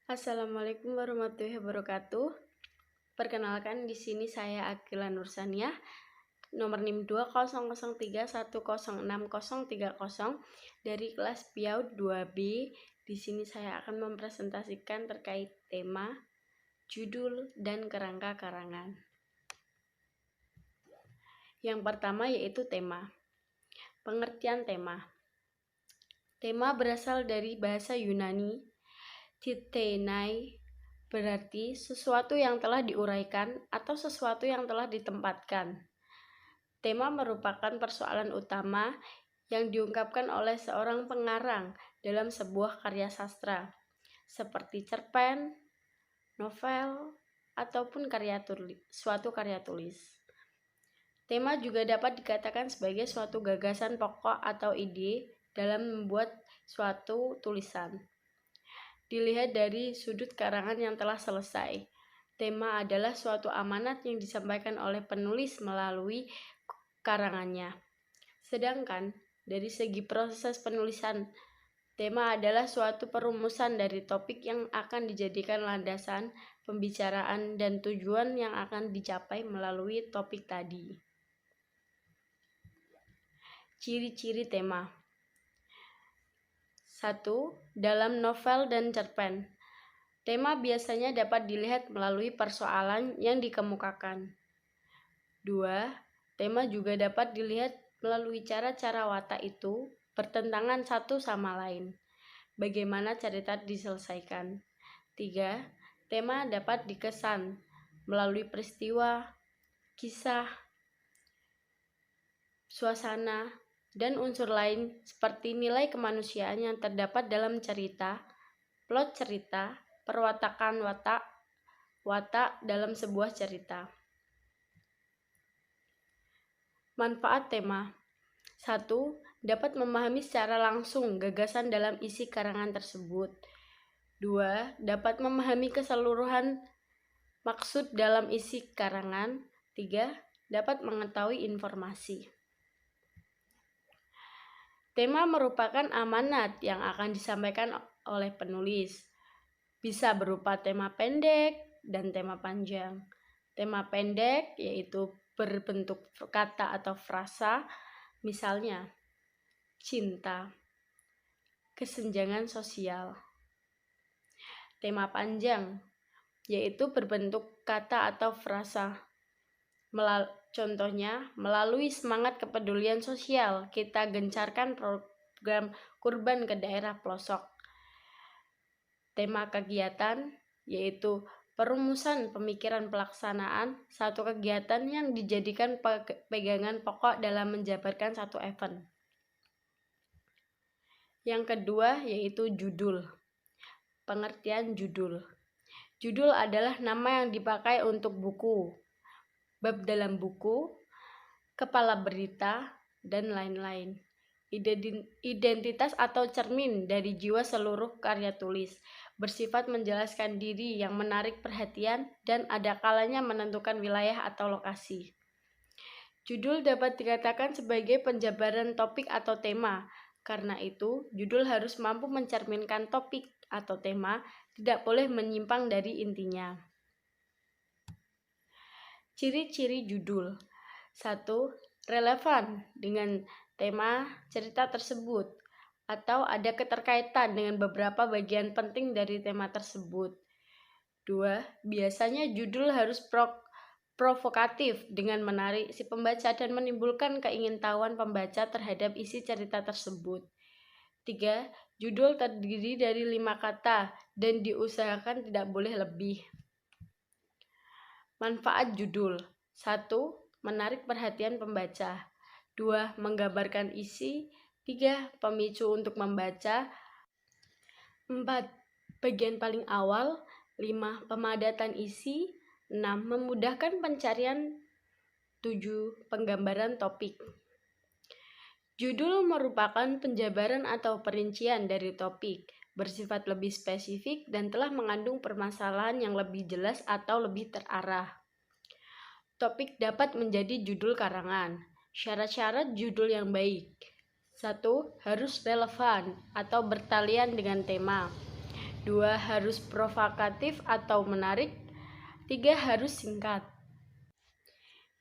Assalamualaikum warahmatullahi wabarakatuh. Perkenalkan, di sini saya Akila Nursaniah, nomor NIM 2003106030 dari kelas PIAUD 2B. Di sini saya akan mempresentasikan terkait tema, judul, dan kerangka karangan. Yang pertama yaitu tema. Pengertian tema. Tema berasal dari bahasa Yunani, titenai, berarti sesuatu yang telah diuraikan atau sesuatu yang telah ditempatkan. Tema merupakan persoalan utama yang diungkapkan oleh seorang pengarang dalam sebuah karya sastra, seperti cerpen, novel, ataupun suatu karya tulis. Tema juga dapat dikatakan sebagai suatu gagasan pokok atau ide dalam membuat suatu tulisan. Dilihat dari sudut karangan yang telah selesai, tema adalah suatu amanat yang disampaikan oleh penulis melalui karangannya. Sedangkan dari segi proses penulisan, tema adalah suatu perumusan dari topik yang akan dijadikan landasan pembicaraan dan tujuan yang akan dicapai melalui topik tadi. Ciri-ciri tema. 1. Dalam novel dan cerpen, tema biasanya dapat dilihat melalui persoalan yang dikemukakan. 2. Tema juga dapat dilihat melalui cara-cara watak itu bertentangan satu sama lain. Bagaimana cerita diselesaikan. 3. Tema dapat dikesan melalui peristiwa, kisah, suasana, dan unsur lain seperti nilai kemanusiaan yang terdapat dalam cerita, plot cerita, perwatakan watak dalam sebuah cerita. Manfaat tema. 1. Dapat memahami secara langsung gagasan dalam isi karangan tersebut. 2. Dapat memahami keseluruhan maksud dalam isi karangan. 3. Dapat mengetahui informasi. Tema merupakan amanat yang akan disampaikan oleh penulis. Bisa berupa tema pendek dan tema panjang. Tema pendek yaitu berbentuk kata atau frasa, misalnya cinta, kesenjangan sosial. Tema panjang yaitu berbentuk kata atau frasa. Contohnya, melalui semangat kepedulian sosial, kita gencarkan program kurban ke daerah pelosok. Tema kegiatan yaitu perumusan pemikiran pelaksanaan satu kegiatan yang dijadikan pegangan pokok dalam menjabarkan satu event. Yang kedua yaitu judul. Pengertian judul. Judul adalah nama yang dipakai untuk buku, bab dalam buku, kepala berita, dan lain-lain. Identitas atau cermin dari jiwa seluruh karya tulis, bersifat menjelaskan diri yang menarik perhatian dan ada kalanya menentukan wilayah atau lokasi. Judul dapat dikatakan sebagai penjabaran topik atau tema. Karena itu, judul harus mampu mencerminkan topik atau tema, tidak boleh menyimpang dari intinya. Ciri-ciri judul. 1. Relevan dengan tema cerita tersebut atau ada keterkaitan dengan beberapa bagian penting dari tema tersebut. 2. Biasanya judul harus provokatif dengan menarik si pembaca dan menimbulkan keingintahuan pembaca terhadap isi cerita tersebut. 3. Judul terdiri dari 5 kata dan diusahakan tidak boleh lebih. Manfaat judul. 1. Menarik perhatian pembaca. 2. Menggambarkan isi. 3. Pemicu untuk membaca. 4. Bagian paling awal. 5. Pemadatan isi. 6. Memudahkan pencarian. 7. Penggambaran topik. Judul merupakan penjabaran atau perincian dari topik, bersifat lebih spesifik dan telah mengandung permasalahan yang lebih jelas atau lebih terarah. Topik dapat menjadi judul karangan. Syarat-syarat judul yang baik. 1. Harus relevan atau bertalian dengan tema. 2 harus provokatif atau menarik, 3 harus singkat.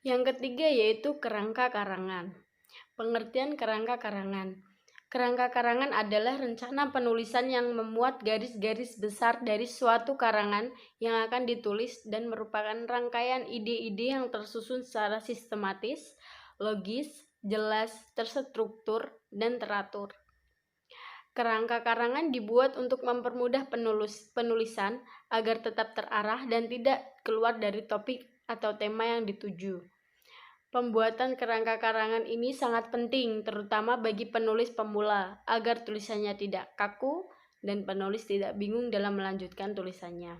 Yang ketiga yaitu kerangka karangan. Pengertian kerangka karangan. Kerangka karangan adalah rencana penulisan yang memuat garis-garis besar dari suatu karangan yang akan ditulis dan merupakan rangkaian ide-ide yang tersusun secara sistematis, logis, jelas, terstruktur, dan teratur. Kerangka karangan dibuat untuk mempermudah penulisan agar tetap terarah dan tidak keluar dari topik atau tema yang dituju. Pembuatan kerangka karangan ini sangat penting, terutama bagi penulis pemula, agar tulisannya tidak kaku dan penulis tidak bingung dalam melanjutkan tulisannya.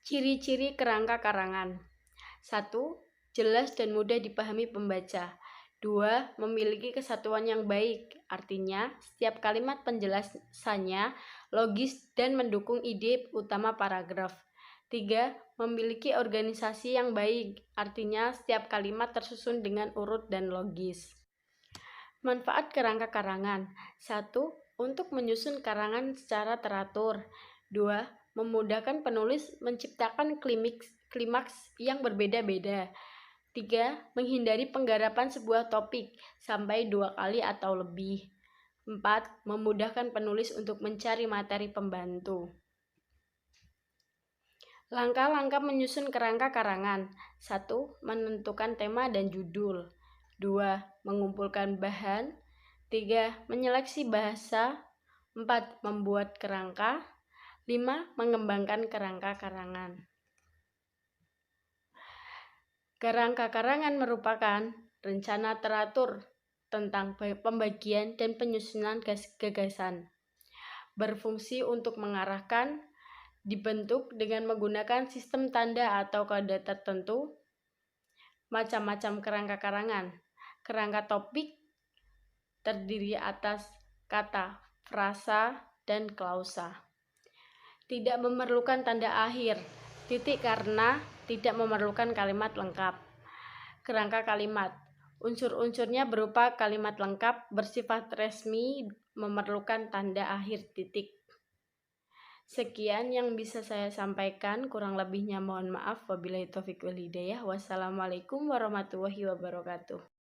Ciri-ciri kerangka karangan. 1. Jelas dan mudah dipahami pembaca. 2. Memiliki kesatuan yang baik, artinya setiap kalimat penjelasannya logis dan mendukung ide utama paragraf. 3. Memiliki organisasi yang baik, artinya setiap kalimat tersusun dengan urut dan logis. Manfaat kerangka karangan. 1. Untuk menyusun karangan secara teratur. 2. Memudahkan penulis menciptakan klimaks yang berbeda-beda. 3. Menghindari penggarapan sebuah topik sampai 2 kali atau lebih. 4. Memudahkan penulis untuk mencari materi pembantu. Langkah-langkah menyusun kerangka karangan. 1. Menentukan tema dan judul. 2. Mengumpulkan bahan. 3. Menyeleksi bahasa. 4. Membuat kerangka. 5. Mengembangkan kerangka karangan. Kerangka karangan merupakan rencana teratur tentang pembagian dan penyusunan gagasan. Berfungsi untuk mengarahkan, dibentuk dengan menggunakan sistem tanda atau kode tertentu. Macam-macam kerangka karangan. Kerangka topik terdiri atas kata, frasa, dan klausa. Tidak memerlukan tanda akhir, titik karena tidak memerlukan kalimat lengkap. Kerangka kalimat. Unsur-unsurnya berupa kalimat lengkap, bersifat resmi, memerlukan tanda akhir titik. Sekian yang bisa saya sampaikan, kurang lebihnya mohon maaf. Wabillahi taufiq wal hidayah. Wassalamualaikum warahmatullahi wabarakatuh.